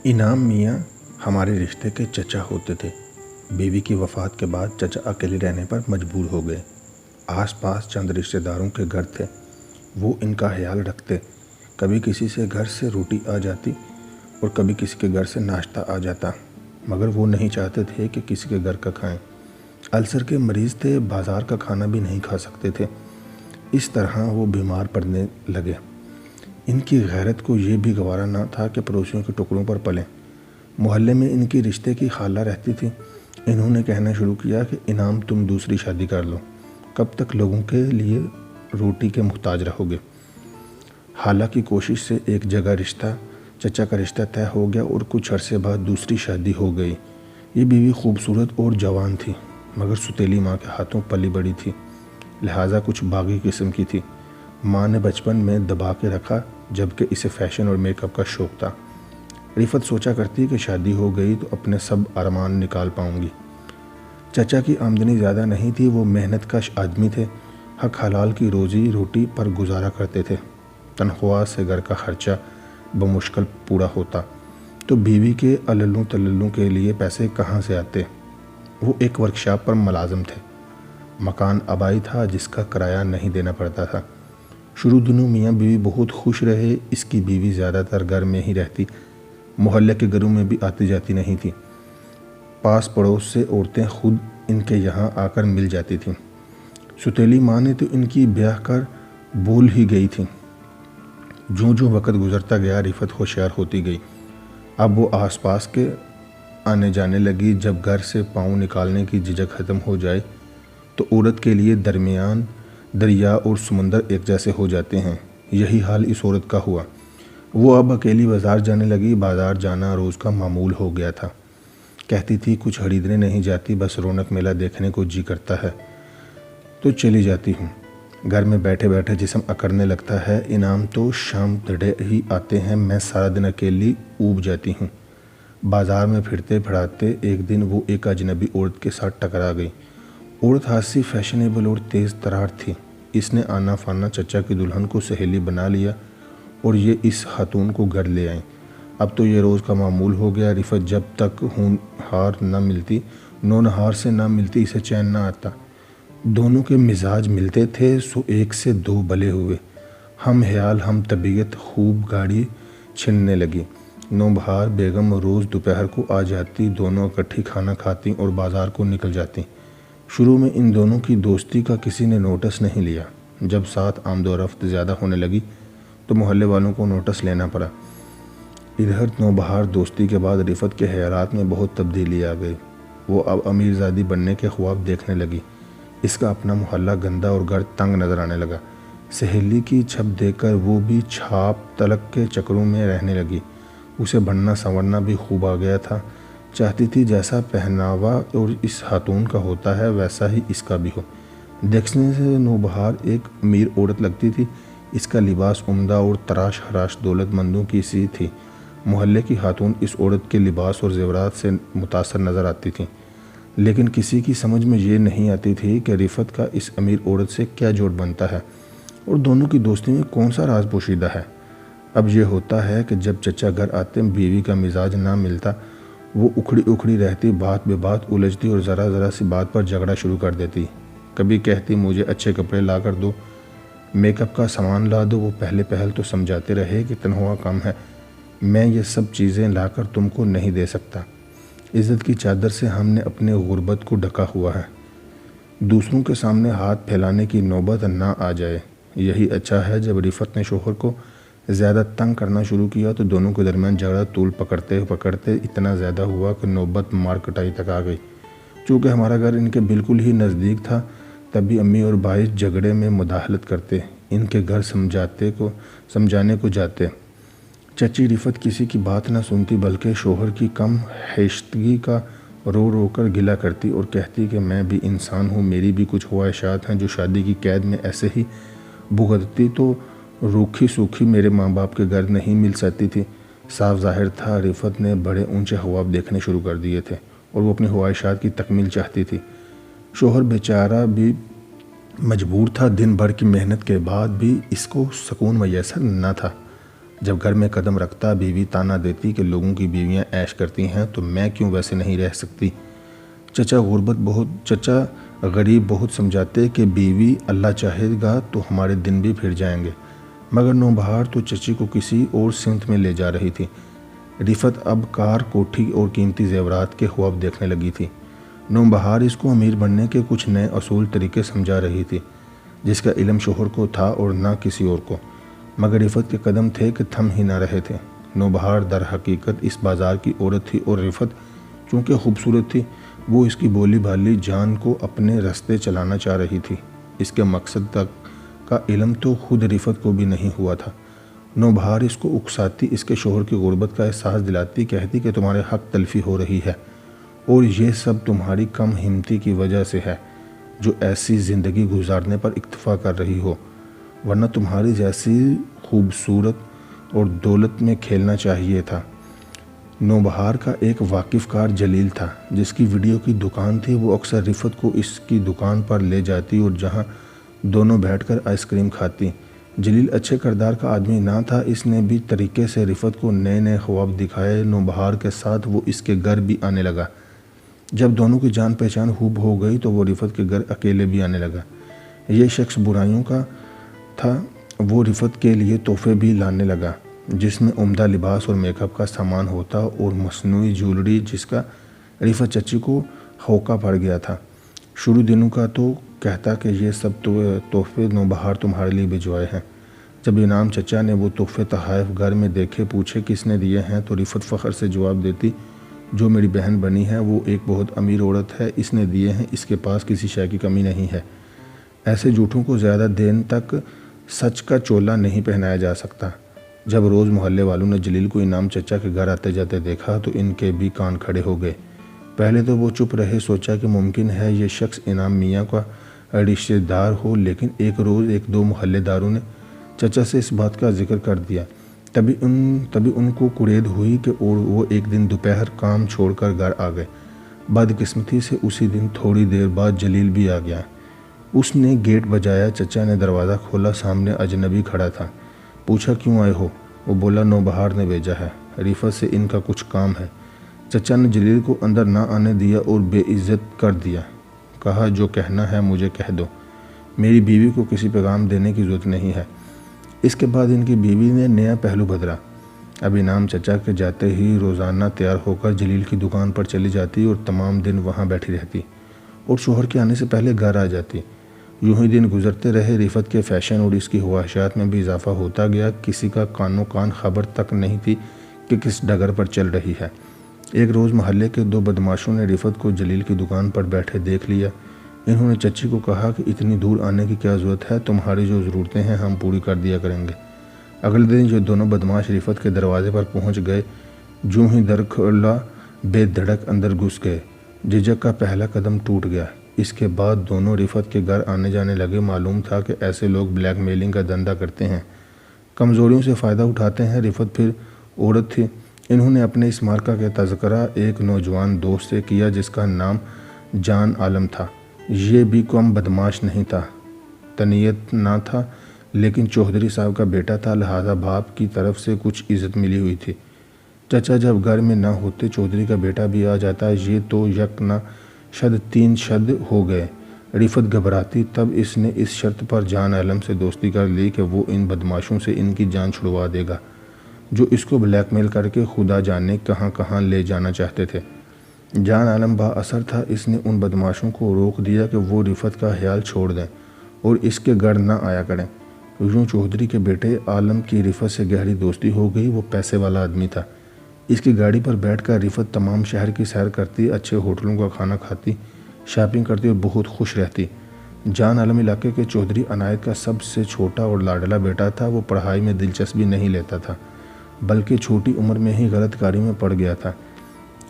انعام میاں ہمارے رشتے کے چچا ہوتے تھے۔ بیوی کی وفات کے بعد چچا اکیلے رہنے پر مجبور ہو گئے۔ آس پاس چند رشتہ داروں کے گھر تھے، وہ ان کا خیال رکھتے۔ کبھی کسی سے گھر سے روٹی آ جاتی اور کبھی کسی کے گھر سے ناشتہ آ جاتا، مگر وہ نہیں چاہتے تھے کہ کسی کے گھر کا کھائیں۔ السر کے مریض تھے، بازار کا کھانا بھی نہیں کھا سکتے تھے۔ اس طرح وہ بیمار پڑنے لگے۔ ان کی غیرت کو یہ بھی گوارا نہ تھا کہ پڑوسیوں کے ٹکڑوں پر پلیں۔ محلے میں ان کی رشتے کی خالہ رہتی تھی۔ انہوں نے کہنا شروع کیا کہ انعام تم دوسری شادی کر لو، کب تک لوگوں کے لیے روٹی کے محتاج رہو گے۔ خالہ کی کوشش سے ایک جگہ چچا کا رشتہ طے ہو گیا اور کچھ عرصے بعد دوسری شادی ہو گئی۔ یہ بیوی خوبصورت اور جوان تھی، مگر ستیلی ماں کے ہاتھوں پلی بڑی تھی، لہٰذا کچھ باغی قسم کی تھی۔ ماں نے بچپن میں دبا کے رکھا، جبکہ اسے فیشن اور میک اپ کا شوق تھا۔ رفت سوچا کرتی کہ شادی ہو گئی تو اپنے سب ارمان نکال پاؤں گی۔ چچا کی آمدنی زیادہ نہیں تھی، وہ محنت کش آدمی تھے، حق حلال کی روزی روٹی پر گزارا کرتے تھے۔ تنخواہ سے گھر کا خرچہ بمشکل پورا ہوتا تو بیوی کے عللوں تللوں کے لیے پیسے کہاں سے آتے۔ وہ ایک ورکشاپ پر ملازم تھے۔ مکان آبائی تھا جس کا کرایہ نہیں دینا پڑتا تھا۔ شروع دنوں میاں بیوی بہت خوش رہے۔ اس کی بیوی زیادہ تر گھر میں ہی رہتی، محلے کے گھروں میں بھی آتی جاتی نہیں تھی۔ پاس پڑوس سے عورتیں خود ان کے یہاں آ کر مل جاتی تھیں۔ ستیلی ماں نے تو ان کی بیاہ کر بول ہی گئی تھی۔ جو وقت گزرتا گیا رفت ہوشیار ہوتی گئی۔ اب وہ آس پاس کے آنے جانے لگی۔ جب گھر سے پاؤں نکالنے کی جھجک ختم ہو جائے تو عورت کے لیے درمیان دریا اور سمندر ایک جیسے ہو جاتے ہیں۔ یہی حال اس عورت کا ہوا۔ وہ اب اکیلی بازار جانے لگی۔ بازار جانا روز کا معمول ہو گیا تھا۔ کہتی تھی کچھ خریدنے نہیں جاتی، بس رونق میلہ دیکھنے کو جی کرتا ہے تو چلی جاتی ہوں۔ گھر میں بیٹھے بیٹھے جسم اکڑنے لگتا ہے۔ انعام تو شام دڑے ہی آتے ہیں، میں سارا دن اکیلی اوب جاتی ہوں۔ بازار میں پھرتے پھراتے ایک دن وہ ایک اجنبی عورت کے ساتھ ٹکرا گئی۔ عورت خاصی فیشنیبل اور تیز ترار تھی۔ اس نے آنا فانا چچا کی دلہن کو سہیلی بنا لیا اور یہ اس خاتون کو گھر لے آئیں۔ اب تو یہ روز کا معمول ہو گیا۔ رفت جب تک ہونہار سے نہ ملتی اسے چین نہ آتا۔ دونوں کے مزاج ملتے تھے سو ایک سے دو بلے ہوئے۔ ہم خیال ہم طبیعت خوب گاڑی چھننے لگی۔ نوبہار بیگم روز دوپہر کو آ جاتی، دونوں اکٹھی کھانا کھاتی اور بازار کو نکل جاتی۔ شروع میں ان دونوں کی دوستی کا کسی نے نوٹس نہیں لیا۔ جب ساتھ آمد و رفت زیادہ ہونے لگی تو محلے والوں کو نوٹس لینا پڑا۔ ادھر نوبہار دوستی کے بعد رفت کے خیالات میں بہت تبدیلی آ گئی۔ وہ اب امیر زادی بننے کے خواب دیکھنے لگی۔ اس کا اپنا محلہ گندا اور گھر تنگ نظر آنے لگا۔ سہیلی کی چھپ دیکھ کر وہ بھی چھاپ تلک کے چکروں میں رہنے لگی۔ اسے بننا سنورنا بھی خوب آ گیا تھا۔ چاہتی تھی جیسا پہناوا اور اس خاتون کا ہوتا ہے ویسا ہی اس کا بھی ہو۔ دیکھنے سے نوبہار ایک امیر عورت لگتی تھی۔ اس کا لباس عمدہ اور تراش خراش دولت مندوں کی سی تھی۔ محلے کی خاتون اس عورت کے لباس اور زیورات سے متاثر نظر آتی تھیں، لیکن کسی کی سمجھ میں یہ نہیں آتی تھی کہ رفت کا اس امیر عورت سے کیا جوڑ بنتا ہے اور دونوں کی دوستی میں کون سا راز پوشیدہ ہے۔ اب یہ ہوتا ہے کہ جب چچا گھر آتے بیوی کا مزاج نہ ملتا، وہ اکھڑی رہتی، بات بے بات الجھتی اور ذرا سی بات پر جھگڑا شروع کر دیتی۔ کبھی کہتی مجھے اچھے کپڑے لا کر دو، میک اپ کا سامان لا دو۔ وہ پہل تو سمجھاتے رہے کہ تنخواہ کم ہے، میں یہ سب چیزیں لا کر تم کو نہیں دے سکتا۔ عزت کی چادر سے ہم نے اپنے غربت کو ڈھکا ہوا ہے، دوسروں کے سامنے ہاتھ پھیلانے کی نوبت نہ آ جائے۔ یہی اچھا ہے۔ جب رفت نے شوہر کو زیادہ تنگ کرنا شروع کیا تو دونوں کے درمیان جھگڑا طول پکڑتے اتنا زیادہ ہوا کہ نوبت مار کٹائی تک آ گئی۔ چونکہ ہمارا گھر ان کے بالکل ہی نزدیک تھا، تب بھی امی اور بھائی جھگڑے میں مداخلت کرتے، ان کے گھر سمجھانے کو جاتے۔ چچی رفت کسی کی بات نہ سنتی، بلکہ شوہر کی کم حیثیتی کا رو کر گلہ کرتی اور کہتی کہ میں بھی انسان ہوں، میری بھی کچھ خواہشات ہیں جو شادی کی قید میں ایسے ہی بھگتتی تو روکھی سوکھی میرے ماں باپ کے گھر نہیں مل سکتی تھی۔ صاف ظاہر تھا رفت نے بڑے اونچے خواب دیکھنے شروع کر دیے تھے اور وہ اپنی خواہشات کی تکمیل چاہتی تھی۔ شوہر بیچارہ بھی مجبور تھا، دن بھر کی محنت کے بعد بھی اس کو سکون میسر نہ تھا۔ جب گھر میں قدم رکھتا بیوی تانا دیتی کہ لوگوں کی بیویاں عیش کرتی ہیں تو میں کیوں ویسے نہیں رہ سکتی۔ چچا غریب بہت سمجھاتے کہ بیوی اللہ چاہے گا تو ہمارے دن بھی پھر جائیں گے، مگر نوبہار تو چچی کو کسی اور سمت میں لے جا رہی تھی۔ رفت اب کار، کوٹھی اور قیمتی زیورات کے خواب دیکھنے لگی تھی۔ نوبہار اس کو امیر بننے کے کچھ نئے اصول طریقے سمجھا رہی تھی، جس کا علم شوہر کو تھا اور نہ کسی اور کو، مگر رفت کے قدم تھے کہ تھم ہی نہ رہے تھے۔ نوبہار در حقیقت اس بازار کی عورت تھی اور رفت چونکہ خوبصورت تھی، وہ اس کی بولی بھالی جان کو اپنے رستے چلانا چاہ رہی تھی۔ اس کے مقصد تک کا علم تو خود رفت کو بھی نہیں ہوا تھا۔ نوبہار اس کو اکساتی، اس کے شوہر کی غربت کا احساس دلاتی، کہتی کہ تمہارے حق تلفی ہو رہی ہے اور یہ سب تمہاری کم ہمتی کی وجہ سے ہے جو ایسی زندگی گزارنے پر اکتفا کر رہی ہو، ورنہ تمہاری جیسی خوبصورت اور دولت میں کھیلنا چاہیے تھا۔ نوبہار کا ایک واقف کار جلیل تھا، جس کی ویڈیو کی دکان تھی۔ وہ اکثر رفت کو اس کی دکان پر لے جاتی اور جہاں دونوں بیٹھ کر آئس کریم کھاتی۔ جلیل اچھے کردار کا آدمی نہ تھا، اس نے بھی طریقے سے رفت کو نئے نئے خواب دکھائے۔ نوبہار کے ساتھ وہ اس کے گھر بھی آنے لگا۔ جب دونوں کی جان پہچان خوب ہو گئی تو وہ رفت کے گھر اکیلے بھی آنے لگا۔ یہ شخص برائیوں کا تھا۔ وہ رفت کے لیے تحفے بھی لانے لگا، جس میں عمدہ لباس اور میک اپ کا سامان ہوتا اور مصنوعی جیولری، جس کا رفت چچی کو ہوکا پڑ گیا تھا۔ شروع دنوں کا تو کہتا کہ یہ سب تحفے نوبہار تمہارے لیے بھجوائے ہیں۔ جب انعام چچا نے وہ تحفے تحائف گھر میں دیکھے، پوچھے کس نے دیے ہیں، تو رفت فخر سے جواب دیتی، جو میری بہن بنی ہے وہ ایک بہت امیر عورت ہے، اس نے دیے ہیں، اس کے پاس کسی شے کی کمی نہیں ہے۔ ایسے جھوٹوں کو زیادہ دن تک سچ کا چولا نہیں پہنایا جا سکتا۔ جب روز محلے والوں نے جلیل کو انعام چچا کے گھر آتے جاتے دیکھا تو ان کے بھی کان کھڑے ہو گئے۔ پہلے تو وہ چپ رہے، سوچا کہ ممکن ہے یہ شخص انعام میاں کا رشتہ دار ہو، لیکن ایک روز ایک دو محلے داروں نے چچا سے اس بات کا ذکر کر دیا۔ تبھی ان کو کڑید ہوئی کہ وہ ایک دن دوپہر کام چھوڑ کر گھر آ گئے۔ بدقسمتی سے اسی دن تھوڑی دیر بعد جلیل بھی آ گیا۔ اس نے گیٹ بجایا، چچا نے دروازہ کھولا، سامنے اجنبی کھڑا تھا۔ پوچھا کیوں آئے ہو؟ وہ بولا نوبہار نے بھیجا ہے، رفت سے ان کا کچھ کام ہے۔ چچا نے جلیل کو اندر نہ آنے دیا اور بے عزت کر دیا۔ کہا جو کہنا ہے مجھے کہہ دو، میری بیوی کو کسی پیغام دینے کی ضرورت نہیں ہے۔ اس کے بعد ان کی بیوی نے نیا پہلو بدلا۔ اب انعام چچا کے جاتے ہی روزانہ تیار ہو کر جلیل کی دکان پر چلی جاتی اور تمام دن وہاں بیٹھی رہتی اور شوہر کے آنے سے پہلے گھر آ جاتی۔ یوں ہی دن گزرتے رہے۔ رفت کے فیشن اور اس کی خواہشات میں بھی اضافہ ہوتا گیا۔ کسی کا کانوں کان خبر تک نہیں تھی کہ کس ڈگر پر چل رہی ہے۔ ایک روز محلے کے دو بدماشوں نے رفت کو جلیل کی دکان پر بیٹھے دیکھ لیا۔ انہوں نے چچی کو کہا کہ اتنی دور آنے کی کیا ضرورت ہے، تمہاری جو ضرورتیں ہیں ہم پوری کر دیا کریں گے۔ اگلے دن جو دونوں بدماش رفت کے دروازے پر پہنچ گئے، جوں ہی در کھلا بے دھڑک اندر گھس گئے۔ جھجک کا پہلا قدم ٹوٹ گیا۔ اس کے بعد دونوں رفت کے گھر آنے جانے لگے۔ معلوم تھا کہ ایسے لوگ بلیک میلنگ کا دھندا کرتے ہیں، کمزوریوں سے فائدہ اٹھاتے ہیں۔ رفت پھر عورت تھی۔ انہوں نے اپنے اس مارکہ کا تذکرہ ایک نوجوان دوست سے کیا جس کا نام جان عالم تھا۔ یہ بھی کم بدماش نہیں تھا، تنیت نہ تھا، لیکن چودھری صاحب کا بیٹا تھا، لہٰذا باپ کی طرف سے کچھ عزت ملی ہوئی تھی۔ چچا جب گھر میں نہ ہوتے چودھری کا بیٹا بھی آ جاتا۔ یہ تو یک نہ شد تین شد ہو گئے۔ رفت گھبراتی، تب اس نے اس شرط پر جان عالم سے دوستی کر لی کہ وہ ان بدماشوں سے ان کی جان چھڑوا دے گا جو اس کو بلیک میل کر کے خدا جانے کہاں کہاں لے جانا چاہتے تھے۔ جان عالم با اثر تھا۔ اس نے ان بدماشوں کو روک دیا کہ وہ رفت کا خیال چھوڑ دیں اور اس کے گھر نہ آیا کریں۔ یوں چودھری کے بیٹے عالم کی رفت سے گہری دوستی ہو گئی۔ وہ پیسے والا آدمی تھا۔ اس کی گاڑی پر بیٹھ کر رفت تمام شہر کی سیر کرتی، اچھے ہوٹلوں کا کھانا کھاتی، شاپنگ کرتی اور بہت خوش رہتی۔ جان عالم علاقے کے چودھری عنایت کا سب سے چھوٹا اور لاڈلا بیٹا تھا۔ وہ پڑھائی میں دلچسپی نہیں لیتا تھا، بلکہ چھوٹی عمر میں ہی غلط کاری میں پڑ گیا تھا۔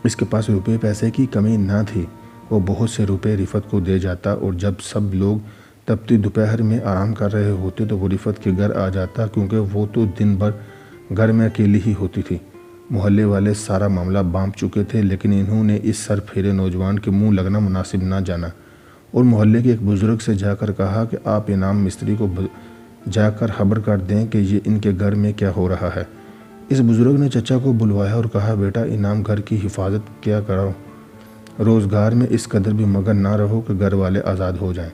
اس کے پاس روپے پیسے کی کمی نہ تھی۔ وہ بہت سے روپے رفت کو دے جاتا اور جب سب لوگ تپتی دوپہر میں آرام کر رہے ہوتے تو وہ رفت کے گھر آ جاتا، کیونکہ وہ تو دن بھر گھر میں اکیلی ہی ہوتی تھی۔ محلے والے سارا معاملہ بانپ چکے تھے، لیکن انہوں نے اس سر پھیرے نوجوان کے منہ لگنا مناسب نہ جانا اور محلے کے ایک بزرگ سے جا کر کہا کہ آپ انعام مستری کو جا کر خبر کر دیں کہ یہ ان کے گھر میں کیا ہو رہا ہے۔ اس بزرگ نے چچا کو بلوایا اور کہا، بیٹا انعام گھر کی حفاظت کیا کرو، روزگار میں اس قدر بھی مگن نہ رہو کہ گھر والے آزاد ہو جائیں۔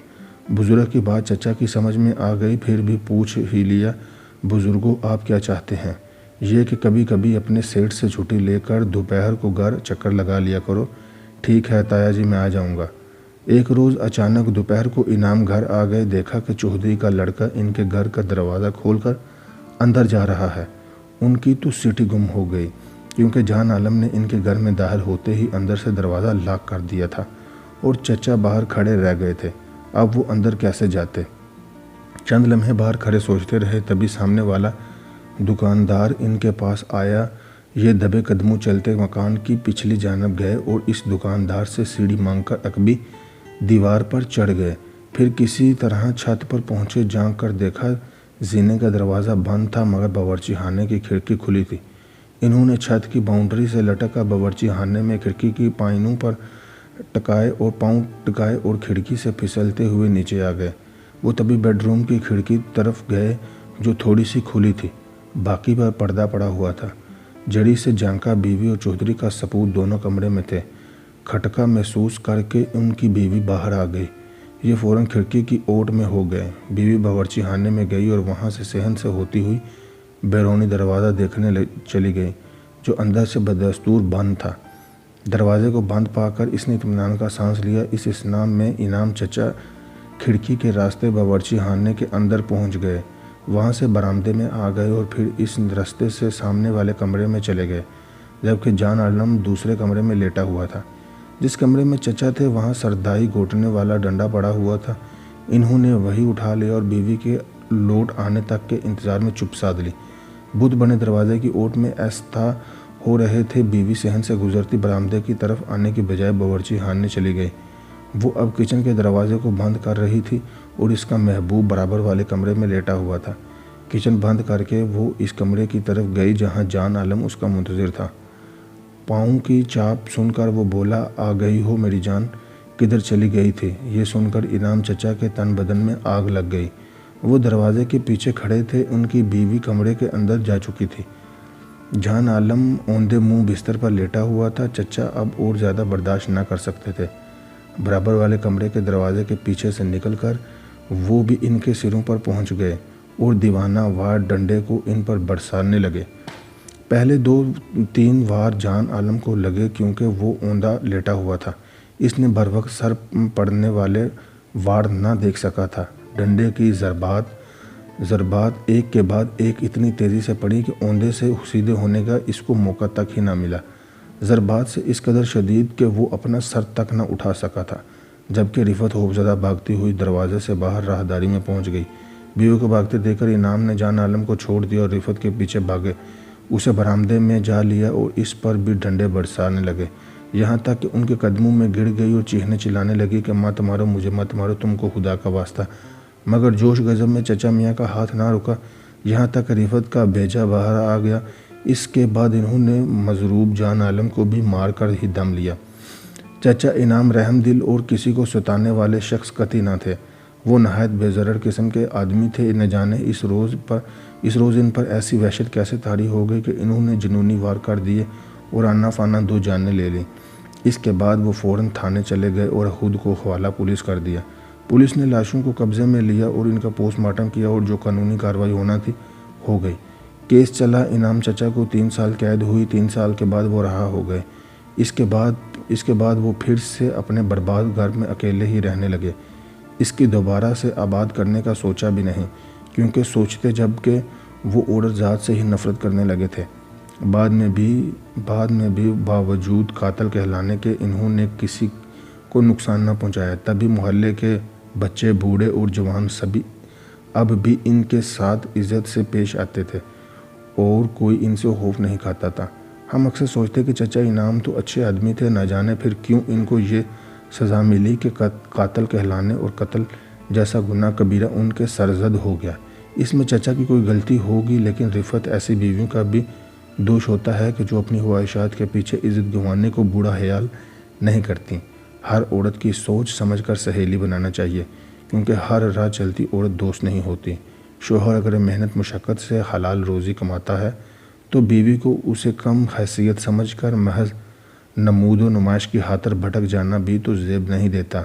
بزرگ کی بات چچا کی سمجھ میں آ گئی، پھر بھی پوچھ ہی لیا، بزرگوں آپ کیا چاہتے ہیں؟ یہ کہ کبھی کبھی اپنے سیٹ سے چھٹی لے کر دوپہر کو گھر چکر لگا لیا کرو۔ ٹھیک ہے تایا جی، میں آ جاؤں گا۔ ایک روز اچانک دوپہر کو انعام گھر آ گئے، دیکھا کہ چودھری کا لڑکا ان کے گھر کا دروازہ کھول کر اندر جا رہا ہے۔ ان کی تو سیٹی گم ہو گئی، کیونکہ جان عالم نے ان کے گھر میں داخل ہوتے ہی اندر سے دروازہ لاک کر دیا تھا اور چچا باہر کھڑے رہ گئے تھے۔ اب وہ اندر کیسے جاتے؟ چند لمحے باہر کھڑے سوچتے رہے، تبھی سامنے والا دکاندار ان کے پاس آیا۔ یہ دبے قدموں چلتے مکان کی پچھلی جانب گئے اور اس دکاندار سے سیڑھی مانگ کر عقبی دیوار پر چڑھ گئے۔ پھر کسی طرح چھت پر پہنچے، جھانک کر دیکھا زینے کا دروازہ بند تھا، مگر باورچی خانے کی کھڑکی کھلی تھی۔ انہوں نے چھت کی باؤنڈری سے لٹکا باورچی خانے میں کھڑکی کی پائنوں پر پاؤں ٹکائے اور کھڑکی سے پھسلتے ہوئے نیچے آ گئے۔ وہ تبھی بیڈ روم کی کھڑکی طرف گئے، جو تھوڑی سی کھلی تھی، باقی پر پردہ پڑا ہوا تھا۔ جڑی سے جھانکا، بیوی اور چودھری کا سپوت دونوں کمرے میں تھے۔ کھٹکا محسوس کر کے ان کی بیوی باہر آ گئی۔ یہ فوراً کھڑکی کی اوٹ میں ہو گئے۔ بیوی باورچی خانے میں گئی اور وہاں سے صحن سے ہوتی ہوئی بیرونی دروازہ دیکھنے چلی گئی، جو اندر سے بدستور بند تھا۔ دروازے کو بند پا کر اس نے اطمینان کا سانس لیا۔ اس اثناء میں انعام چچا کھڑکی کے راستے باورچی خانے کے اندر پہنچ گئے، وہاں سے برآمدے میں آ گئے اور پھر اس راستے سے سامنے والے کمرے میں چلے گئے، جبکہ جان عالم دوسرے کمرے میں لیٹا ہوا تھا۔ جس کمرے میں چچا تھے وہاں سردائی گھوٹنے والا ڈنڈا پڑا ہوا تھا۔ انہوں نے وہی اٹھا لیا اور بیوی کے لوٹ آنے تک کے انتظار میں چپ سادھ لی۔ بت بنے دروازے کی اوٹ میں ایستھا ہو رہے تھے۔ بیوی صحن سے گزرتی برآمدے کی طرف آنے کی بجائے باورچی خانے چلی گئی۔ وہ اب کچن کے دروازے کو بند کر رہی تھی اور اس کا محبوب برابر والے کمرے میں لیٹا ہوا تھا۔ کچن بند کر کے وہ اس کمرے کی طرف گئی جہاں جان عالم اس کا منتظر تھا۔ پاؤں کی چاپ سن کر وہ بولا، آ گئی ہو میری جان، کدھر چلی گئی تھی؟ یہ سن کر انعام چچا کے تن بدن میں آگ لگ گئی۔ وہ دروازے کے پیچھے کھڑے تھے، ان کی بیوی کمرے کے اندر جا چکی تھی۔ جان عالم اوندے منہ بستر پر لیٹا ہوا تھا۔ چچا اب اور زیادہ برداشت نہ کر سکتے تھے۔ برابر والے کمرے کے دروازے کے پیچھے سے نکل کر وہ بھی ان کے سروں پر پہنچ گئے اور دیوانہ وار ڈنڈے کو ان پر برسانے لگے۔ پہلے 2-3 وار جان عالم کو لگے کیونکہ وہ اوندا لیٹا ہوا تھا۔ اس نے بر وقت سر پڑنے والے وار نہ دیکھ سکا تھا۔ ڈنڈے کی ضربات ایک کے بعد ایک اتنی تیزی سے پڑی کہ اوندے سے سیدھے ہونے کا اس کو موقع تک ہی نہ ملا۔ ضربات سے اس قدر شدید کہ وہ اپنا سر تک نہ اٹھا سکا تھا، جبکہ رفعت خوفزدہ بھاگتی ہوئی دروازے سے باہر راہداری میں پہنچ گئی۔ بیوی کو بھاگتے دیکھ کر انعام نے جان عالم کو چھوڑ دیا اور رفعت کے پیچھے بھاگے، اسے برآمدے میں جا لیا اور اس پر بھی ڈنڈے برسانے لگے، یہاں تک کہ ان کے قدموں میں گر گئی اور چیخنے چلانے لگی کہ مت مارو مجھے، مت مارو، تم کو خدا کا واسطہ۔ مگر جوش غضب میں چچا میاں کا ہاتھ نہ رکا، یہاں تک کہ رفعت کا بھیجا باہر آ گیا۔ اس کے بعد انہوں نے مضروب جان عالم کو بھی مار کر ہی دم لیا۔ چچا انعام رحم دل اور کسی کو ستانے والے شخص قطعی نہ تھے۔ وہ نہایت بے ضرر قسم کے آدمی تھے۔ نہ جانے اس روز ان پر ایسی وحشت کیسے طاری ہو گئی کہ انہوں نے جنونی وار کر دیے اور آنا فانا 2 جانیں لے لیں۔ اس کے بعد وہ فوراً تھانے چلے گئے اور خود کو حوالہ پولیس کر دیا۔ پولیس نے لاشوں کو قبضے میں لیا اور ان کا پوسٹ مارٹم کیا اور جو قانونی کارروائی ہونا تھی ہو گئی۔ کیس چلا، انعام چچا کو 3 سال قید ہوئی۔ 3 سال کے بعد وہ رہا ہو گئے۔ اس کے بعد وہ پھر سے اپنے برباد گھر میں اکیلے ہی رہنے لگے۔ اس کی دوبارہ سے آباد کرنے کا سوچا بھی نہیں، کیونکہ سوچتے جب کہ وہ عورت ذات سے ہی نفرت کرنے لگے تھے۔ بعد میں بھی باوجود قاتل کہلانے کے انہوں نے کسی کو نقصان نہ پہنچایا۔ تبھی محلے کے بچے، بوڑھے اور جوان سبھی اب بھی ان کے ساتھ عزت سے پیش آتے تھے اور کوئی ان سے خوف نہیں کھاتا تھا۔ ہم اکثر سوچتے کہ چچا انعام تو اچھے آدمی تھے، نہ جانے پھر کیوں ان کو یہ سزا ملی کہ قاتل کہلانے اور قتل جیسا گناہ کبیرہ ان کے سرزد ہو گیا۔ اس میں چچا کی کوئی غلطی ہوگی، لیکن رفعت ایسی بیویوں کا بھی دوش ہوتا ہے کہ جو اپنی خواہشات کے پیچھے عزت گنوانے کو برا خیال نہیں کرتی۔ ہر عورت کی سوچ سمجھ کر سہیلی بنانا چاہیے، کیونکہ ہر راہ چلتی عورت دوست نہیں ہوتی۔ شوہر اگر محنت مشقت سے حلال روزی کماتا ہے تو بیوی کو اسے کم حیثیت سمجھ کر محض نمود و نمائش کی خاطر بھٹک جانا بھی تو زیب نہیں دیتا۔